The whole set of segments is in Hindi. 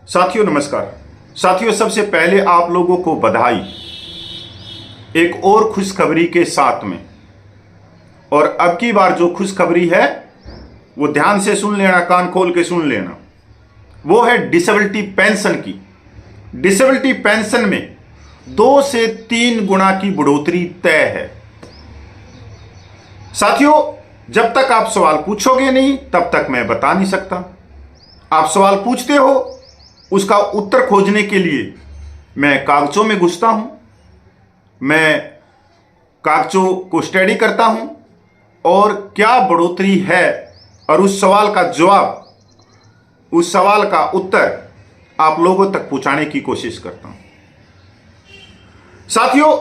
साथियों नमस्कार। साथियों सबसे पहले आप लोगों को बधाई एक और खुशखबरी के साथ में। और अब की बार जो खुशखबरी है वो ध्यान से सुन लेना, कान खोल के सुन लेना। वो है डिसेबिलिटी पेंशन की। डिसेबिलिटी पेंशन में 2 से 3 गुना की बढ़ोतरी तय है। साथियों जब तक आप सवाल पूछोगे नहीं तब तक मैं बता नहीं सकता। आप सवाल पूछते हो, उसका उत्तर खोजने के लिए मैं कागजों में घुसता हूं, मैं कागजों को स्टडी करता हूं और क्या बढ़ोतरी है और उस सवाल का जवाब, उस सवाल का उत्तर आप लोगों तक पहुंचाने की कोशिश करता हूं। साथियों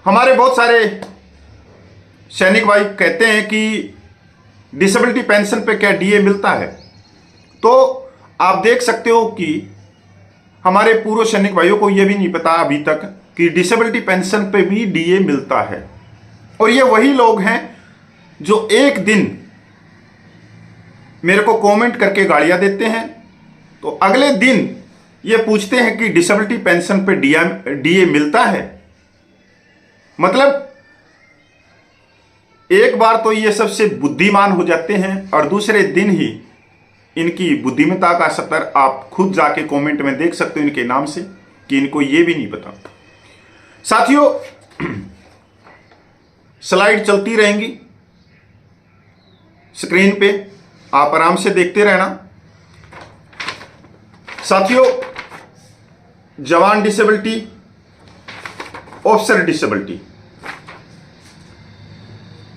हमारे बहुत सारे सैनिक भाई कहते हैं कि डिसेबिलिटी पेंशन पे क्या डीए मिलता है। तो आप देख सकते हो कि हमारे पूर्व सैनिक भाइयों को यह भी नहीं पता अभी तक कि डिसेबिलिटी पेंशन पे भी डीए मिलता है। और ये वही लोग हैं जो एक दिन मेरे को कमेंट करके गालियां देते हैं, तो अगले दिन ये पूछते हैं कि डिसेबिलिटी पेंशन पे डीए मिलता है। मतलब एक बार तो ये सबसे बुद्धिमान हो जाते हैं और दूसरे दिन ही इनकी बुद्धिमत्ता का स्तर आप खुद जाके कमेंट में देख सकते हो इनके नाम से कि इनको ये भी नहीं पता। साथियों स्लाइड चलती रहेंगी स्क्रीन पे, आप आराम से देखते रहना। साथियों जवान डिसेबिलिटी, ऑफिसर डिसेबिलिटी।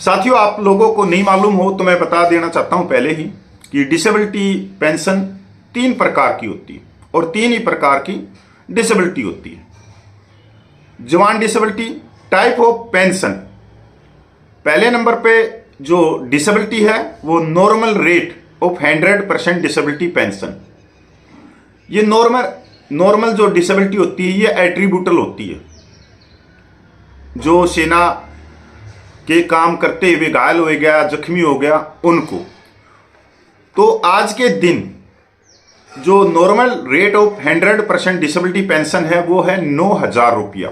साथियों आप लोगों को नहीं मालूम हो तो मैं बता देना चाहता हूं पहले ही कि डिसेबिलिटी पेंशन 3 प्रकार की होती है और 3 ही प्रकार की डिसेबिलिटी होती है। जवान डिसेबिलिटी टाइप ऑफ पेंशन, पहले नंबर पे जो डिसेबिलिटी है वो normal rate of 100% disability pension. ये नॉर्मल जो डिसेबिलिटी होती है ये एट्रीब्यूटल होती है। जो सेना के काम करते हुए घायल हो गया, जख्मी हो गया, उनको। तो आज के दिन जो normal rate of 100% disability pension है वो है 9,000 रुपया।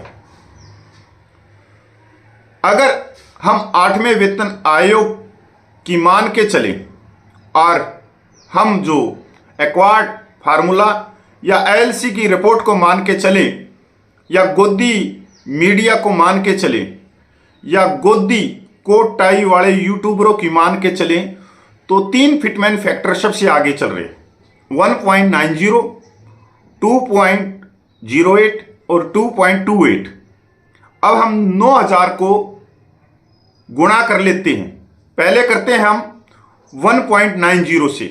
अगर हम 8वें वेतन आयोग की मान के चले और हम जो एक्वार्ड फार्मूला या एलसी की रिपोर्ट को मान के चले या गोदी मीडिया को मान के चले या गोदी कोट टाई वाले यूट्यूबरों की मान के चले तो 3 फिटमैन फैक्टर सबसे आगे चल रहे हैं, 1.90, 2.08 और 2.28। अब हम 9,000 को गुणा कर लेते हैं। पहले करते हैं हम 1.90 से,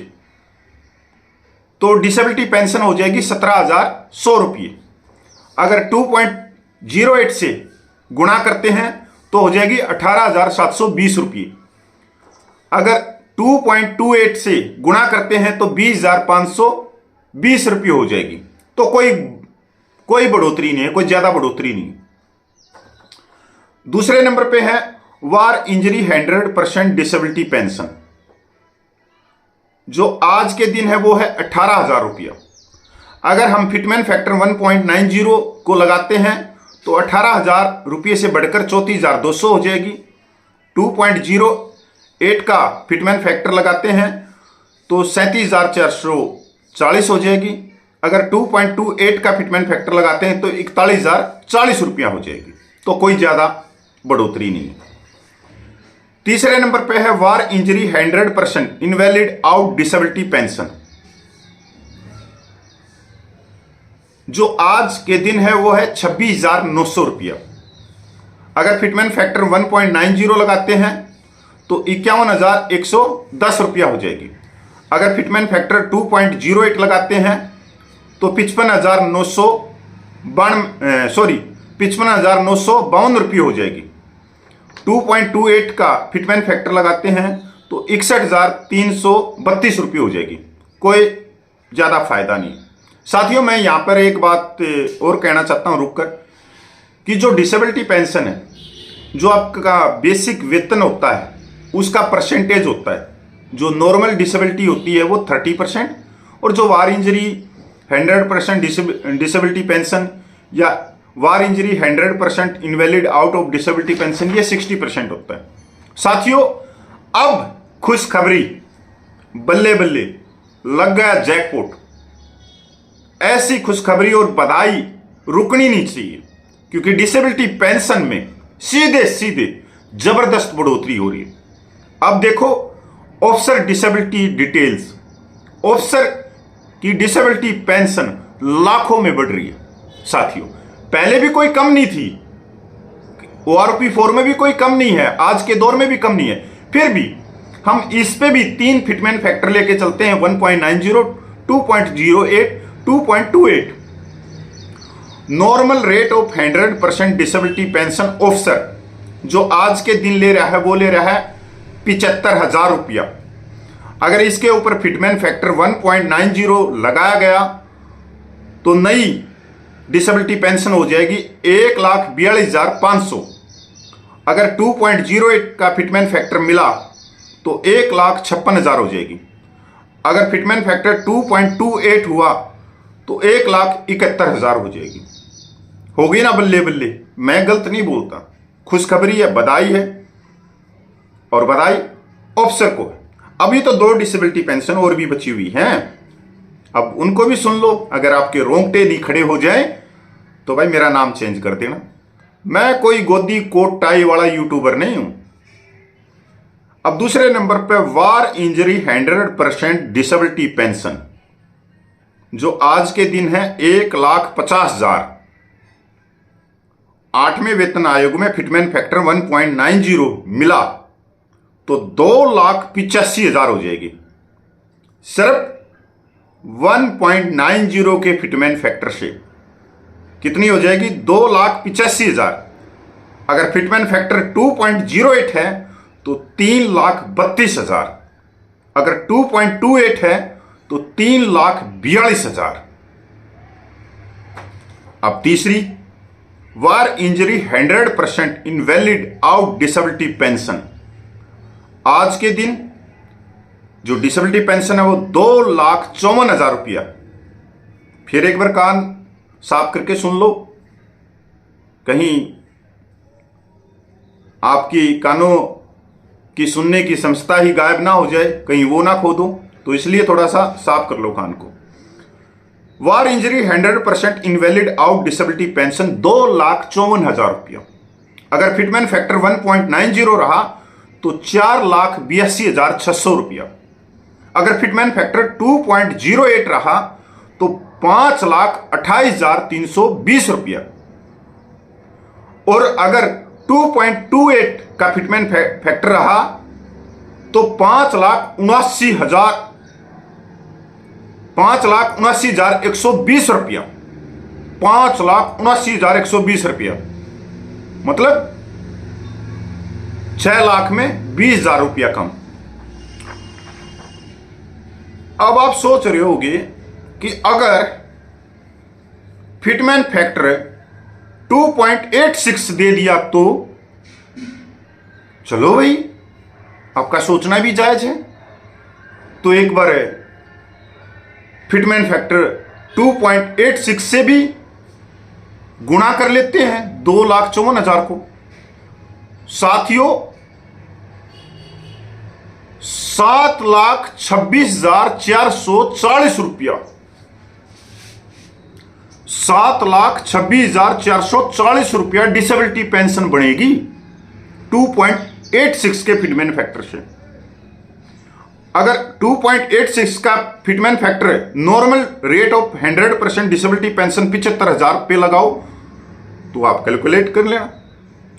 तो डिसेबिलिटी पेंशन हो जाएगी 17,100 रुपये। अगर 2.08 से गुणा करते हैं तो हो जाएगी 18,720 रुपये। अगर 2.28 से गुणा करते हैं तो 20,520 रुपये हो जाएगी। तो कोई बढ़ोतरी नहीं है, कोई ज्यादा बढ़ोतरी नहीं। दूसरे नंबर पे है वार इंजरी 100% डिसेबिलिटी पेंशन, जो आज के दिन है वो है 18,000 रुपया। अगर हम फिटमैन फैक्टर 1.90 को लगाते हैं तो 18,000 रुपये से बढ़कर 34,200 हो जाएगी। 2.08 का फिटमैन फैक्टर लगाते हैं तो 37,440 हो जाएगी। अगर 2.28 का फिटमैन फैक्टर लगाते हैं तो 41,040 रुपया हो जाएगी। तो कोई ज्यादा बढ़ोतरी नहीं। तीसरे नंबर पे है war injury 100% invalid out disability pension, जो आज के दिन है वो है 26,900 रुपया। अगर फिटमैन फैक्टर 1.90 लगाते हैं तो 51,110 रुपया हो जाएगी। अगर फिटमैन फैक्टर 2.08 लगाते हैं तो 55,952 रुपये हो जाएगी। 2.28 का फिटमैन फैक्टर लगाते हैं तो 61,332 रुपये हो जाएगी। कोई ज्यादा फायदा नहीं। साथियों मैं यहां पर एक बात और कहना चाहता हूं रुककर कि जो डिसेबिलिटी पेंशन है, जो आपका बेसिक वेतन होता है उसका परसेंटेज होता है। जो नॉर्मल डिसेबिलिटी होती है वो 30% और जो वार इंजरी 100% डिसेबिलिटी पेंशन या war injury 100% invalid out of disability pension, ये 60% होता है। साथियों, अब खुशखबरी, बल्ले बल्ले लग गया जैकपॉट। ऐसी खुशखबरी और बधाई रुकनी नहीं चाहिए, क्योंकि डिसेबिलिटी पेंशन में सीधे सीधे जबरदस्त बढ़ोतरी हो रही है। अब देखो ऑफिसर डिसेबिलिटी डिटेल्स, ऑफिसर की डिसेबिलिटी पेंशन लाखों में बढ़ रही है। साथियों, पहले भी कोई कम नहीं थी, ORP 4 में भी कोई कम नहीं है, आज के दौर में भी कम नहीं है, फिर भी हम इस पे भी 3 फिटमेंट फैक्टर लेके चलते हैं, 1.90, 2.08, 2.28। Normal rate of 100% disability pension officer जो आज के दिन ले रहा है वो ले रहा है 75,000 रुपया। अगर इसके ऊपर फिटमेंट फैक्टर 1.90 लगाया गया तो नई डिसेबिलिटी पेंशन हो जाएगी 1,42,500। अगर 2.08 का फिटमेंट फैक्टर मिला तो 1,56,000 हो जाएगी। अगर फिटमेंट फैक्टर 2.28 हुआ तो 1,71,000 हो जाएगी। होगी ना बल्ले बल्ले, मैं गलत नहीं बोलता, खुशखबरी है, बधाई है, और बधाई ऑफिसर को है। अभी तो 2 डिसेबिलिटी पेंशन और भी बची हुई हैं, अब उनको भी सुन लो। अगर आपके रोंगटे नहीं खड़े हो जाए तो भाई मेरा नाम चेंज कर देना। मैं कोई गोदी कोट टाई वाला यूट्यूबर नहीं हूं। अब दूसरे नंबर पे वार इंजरी 100% डिसेबिलिटी पेंशन जो आज के दिन है 1,50,000। 8वें वेतन आयोग में फिटमेंट फैक्टर 1.90 मिला तो 2,85,000 हो जाएगी। सिर्फ 1.90 के फिटमेंट फैक्टर से कितनी हो जाएगी? 2,85,000। अगर फिटमेंट फैक्टर 2.08 है तो 3,32,000। अगर 2.28 है तो 3,42,000। अब तीसरी, war injury 100% invalid out disability pension. आज के दिन जो डिसेबिलिटी पेंशन है वो 2,54,000 रुपया। फिर एक बार कान साफ करके सुन लो, कहीं आपकी कानों की सुनने की क्षमता ही गायब ना हो जाए, कहीं वो ना खो दो, तो इसलिए थोड़ा सा साफ कर लो कान को। War injury 100% invalid out disability pension 2,54,000 रुपया। अगर फिटमेंट फैक्टर 1.90 रहा तो 4,82,600 रुपया। अगर फिटमेंट फैक्टर 2.08 रहा तो 5,28,320 रुपया। और अगर 2.28 का फिटमेंट फैक्टर रहा तो 5,79,120 रुपया। 5,79,120 रुपया मतलब 6 लाख में 20,000 रुपया कम। अब आप सोच रहे होंगे कि अगर फिटमेंट फैक्टर 2.86 दे दिया तो चलो भाई, आपका सोचना भी जायज है। तो एक बार फिटमेंट फैक्टर 2.86 से भी गुणा कर लेते हैं 2,54,000 को। साथियों, 7,26,440 रुपया, 7,26,440 रुपया डिसेबिलिटी पेंशन बढ़ेगी 2.86 के फिटमेंट फैक्टर से। अगर 2.86 का fitment factor normal rate of 100% disability pension 75,000 पे लगाओ तो आप कैलकुलेट कर लेना।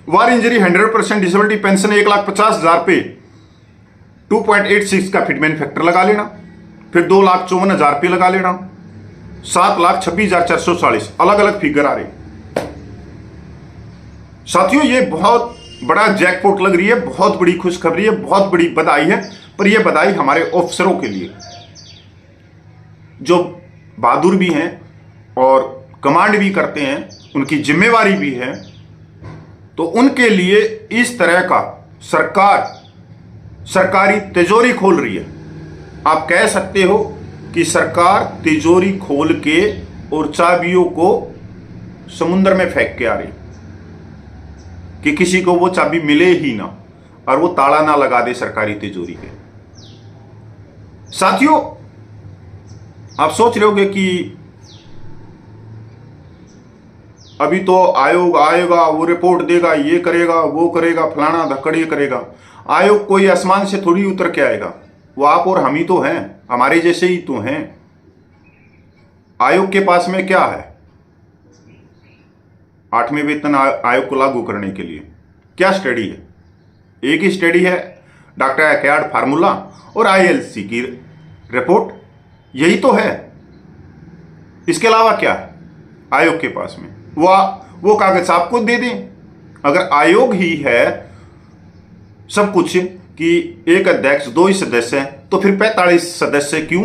वार इंजरी 100% डिसेबिलिटी पेंशन 1,50,000 पे 2.86 का फिटमेंट फैक्टर लगा लेना, फिर 2,54,000 पे लगा लेना, 7,26,440 अलग अलग फिगर आ रहे। साथियों, ये बहुत बड़ा जैकपॉट लग रही है, बहुत बड़ी खुशखबरी है, बहुत बड़ी बधाई है। पर यह बधाई हमारे ऑफिसरों के लिए जो बहादुर भी हैं और कमांड भी करते हैं, उनकी जिम्मेवारी भी है। तो उनके लिए इस तरह का सरकार सरकारी तिजोरी खोल रही है। आप कह सकते हो कि सरकार तिजोरी खोल के और चाबियों को समुद्र में फेंक के आ रही कि किसी को वो चाबी मिले ही ना और वो ताला ना लगा दे सरकारी तिजोरी के। साथियों, आप सोच रहे होंगे कि अभी तो आयोग आएगा, वो रिपोर्ट देगा, ये करेगा, वो करेगा, फलाना धक्कड़ ये करेगा। आयोग कोई आसमान से थोड़ी उतर के आएगा, वो आप और हम ही तो हैं, हमारे जैसे ही तो हैं। आयोग के पास में क्या है? 8वें वेतन आयोग को लागू करने के लिए क्या स्टडी है? एक ही स्टडी है, डॉक्टर एकहार्ड फार्मूला और आईएलसी की रिपोर्ट, यही तो है। इसके अलावा क्या है आयोग के पास में? वो कागज आपको दे दें। अगर आयोग ही है सब कुछ कि एक अध्यक्ष 2 ही सदस्य हैं, तो फिर 45 सदस्य क्यों?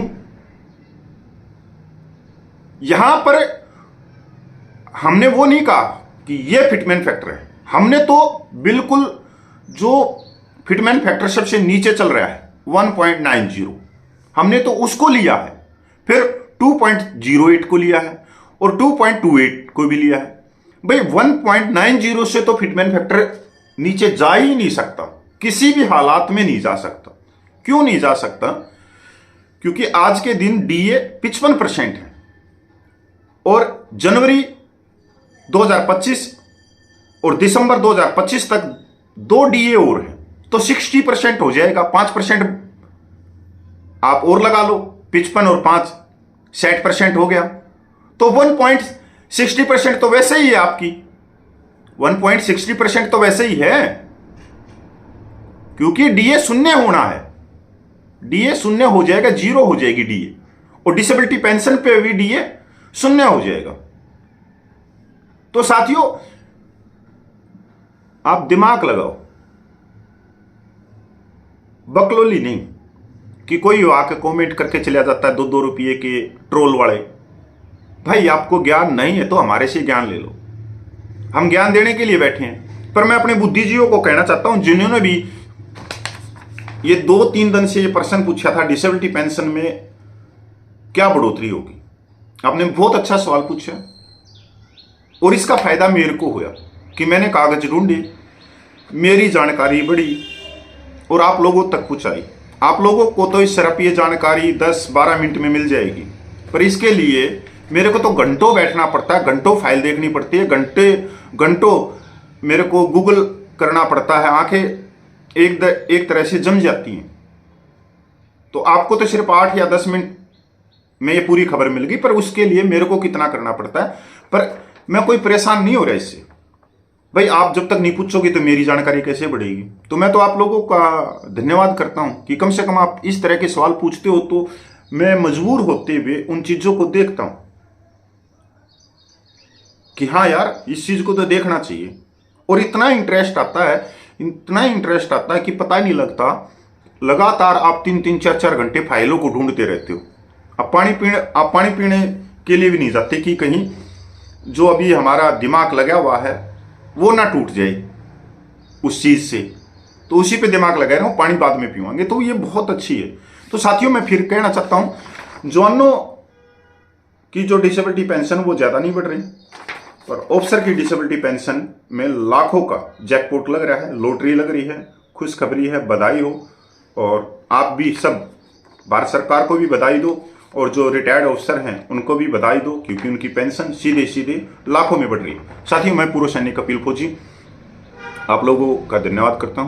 यहां पर हमने वो नहीं कहा कि ये फिटमैन फैक्टर है, हमने तो बिल्कुल जो फिटमैन फैक्टर सबसे नीचे चल रहा है 1.90, हमने तो उसको लिया है, फिर 2.08 को लिया है और 2.28 को भी लिया है। भाई 1.90 से तो फिटमैन फैक्टर नीचे जा ही नहीं सकता, किसी भी हालात में नहीं जा सकता। क्यों नहीं जा सकता? क्योंकि आज के दिन डीए 55% है और जनवरी 2025 और दिसंबर 2025 तक 2 डीए और है, तो 60% हो जाएगा। 5% आप और लगा लो, 55 और 5 60% हो गया, तो 1.60% तो वैसे ही है आपकी। 1.60% तो वैसे ही है, क्योंकि डीए शून्य होना है। डीए शून्य हो जाएगा, 0 हो जाएगी डीए, और डिसेबिलिटी पेंशन पे भी डीए शून्य हो जाएगा। तो साथियों, आप दिमाग लगाओ, बकलोली नहीं कि कोई आके कमेंट करके चला जाता है 2-2 रुपये के ट्रोल वाले। भाई आपको ज्ञान नहीं है तो हमारे से ज्ञान ले लो, हम ज्ञान देने के लिए बैठे हैं। पर मैं अपने बुद्धिजीवियों को कहना चाहता हूं, जिन्होंने भी ये 2-3 दिन से ये प्रश्न पूछा था डिसेबिलिटी पेंशन में क्या बढ़ोतरी होगी, आपने बहुत अच्छा सवाल पूछा और इसका फायदा मेरे को हुआ कि मैंने कागज ढूंढे, मेरी जानकारी बढ़ी और आप लोगों तक पहुंचाई। आप लोगों को तो इस सिर्फ ये जानकारी 10-12 मिनट में मिल जाएगी, पर इसके लिए मेरे को तो घंटों बैठना पड़ता है, घंटों फाइल देखनी पड़ती है, घंटों मेरे को गूगल करना पड़ता है, आंखें एक तरह से जम जाती हैं। तो आपको तो सिर्फ 8 या 10 मिनट में ये पूरी खबर मिल गई, पर उसके लिए मेरे को कितना करना पड़ता है। पर मैं कोई परेशान नहीं हो रहा इससे। भाई आप जब तक नहीं पूछोगे तो मेरी जानकारी कैसे बढ़ेगी? तो मैं तो आप लोगों का धन्यवाद करता हूं कि कम से कम आप इस तरह के सवाल पूछते हो, तो मैं मजबूर होते हुए उन चीजों को देखता हूं कि हाँ यार, इस चीज को तो देखना चाहिए। और इतना इंटरेस्ट आता है कि पता ही नहीं लगता। लगातार आप 3-3, 4-4 घंटे फाइलों को ढूंढते रहते हो। आप पानी पीने के लिए भी नहीं जाते कि कहीं जो अभी हमारा दिमाग लगा हुआ है वो ना टूट जाए उस चीज से, तो उसी पे दिमाग लगा रहा हूं, पानी बाद में पीवांगे। तो ये बहुत अच्छी है। तो साथियों, मैं फिर कहना चाहता हूं, जवानों की जो डिसेबिलिटी पेंशन वो ज्यादा नहीं बढ़ रही, पर ऑफिसर की डिसेबिलिटी पेंशन में लाखों का जैकपॉट लग रहा है, लॉटरी लग रही है। खुशखबरी है, बधाई हो। और आप भी सब भारत सरकार को भी बधाई दो और जो रिटायर्ड ऑफिसर हैं उनको भी बधाई दो, क्योंकि उनकी पेंशन सीधे सीधे लाखों में बढ़ रही है। साथियों, मैं पूर्व सैनिक कपिल फौजी आप लोगों का धन्यवाद करता हूं।